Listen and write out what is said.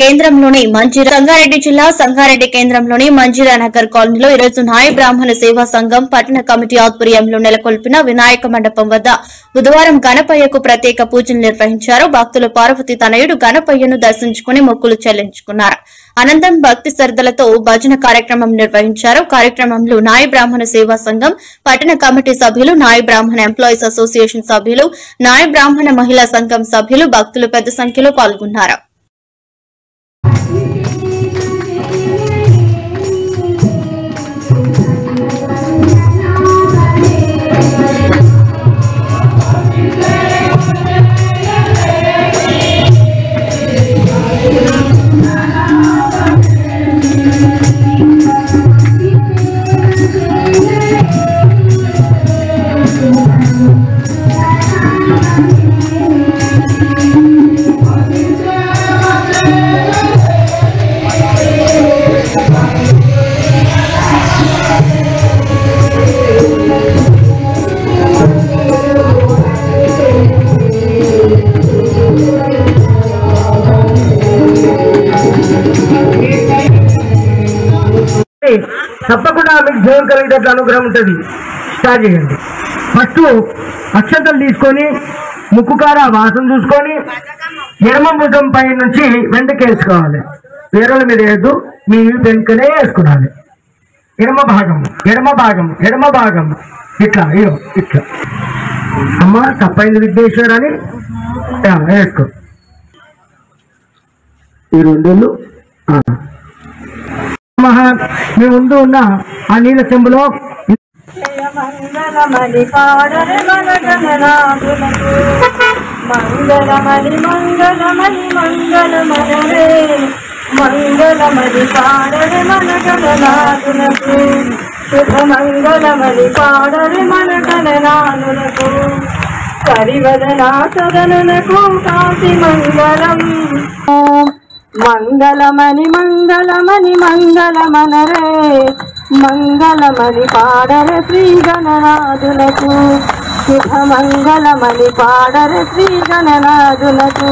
కేంద్రంలోని సంగారెడ్డి జిల్లా సంగారెడ్డి కేంద్రంలోని మంజీరా నగర్ కాలనీలో ఈరోజు నాయ బ్రాహ్మణ సేవా సంఘం పట్టణ కమిటీ ఆధ్వర్యంలో నెలకొల్పిన వినాయక మండపం వద్ద బుధవారం గణపయ్యకు ప్రత్యేక పూజలు నిర్వహించారు. భక్తులు పార్వతీ తనయుడు గణపయ్యను దర్శించుకుని మొక్కులు చెల్లించుకున్నారు. అనంతరం భక్తి శ్రద్ధలతో భజన కార్యక్రమం నిర్వహించారు. కార్యక్రమంలో నాయ బ్రాహ్మణ సేవా సంఘం పట్టణ కమిటీ సభ్యులు, నాయ బ్రాహ్మణ ఎంప్లాయీస్ అసోసియేషన్ సభ్యులు, నాయ బ్రాహ్మణ మహిళా సంఘం సభ్యులు, భక్తులు పెద్ద సంఖ్యలో పాల్గొన్నారు. తప్పకుండా మీకు జోన్ కలిగేటట్లు అనుగ్రహం ఉంటుంది. స్టార్ట్ చేయండి. ఫస్ట్ అక్షతలు తీసుకొని ముక్కుకార వాసన చూసుకొని ఎడమ భుజం పై నుంచి వెంటకి వేసుకోవాలి. వేరల మీద వేయద్దు, మీ వెనుకనే వేసుకోవాలి. ఎడమ భాగం ఇట్లా ఇట్లా. అమ్మ తప్పైంది విఘ్నేశ్వర్ అని వేసుకో. ఈ రెండేళ్ళు మీ ముందు ఉన్న ఆ నీళ్ళ చెంబులో మంగళమణి పాడరే మంగళమణి మంగళమనరే మంగళమణి పాడరే మనగణనాథులకు శుభ మంగళమణి పాడరే మనగణనాథులకు కరివదనా సదనకు కాశీ మంగళం. మంగళమణి మంగళమనరే మంగళమణి పాడరే శ్రీ గణనాథులకు శుభ మంగళమణి పాడరే శ్రీ గణనాథులకు.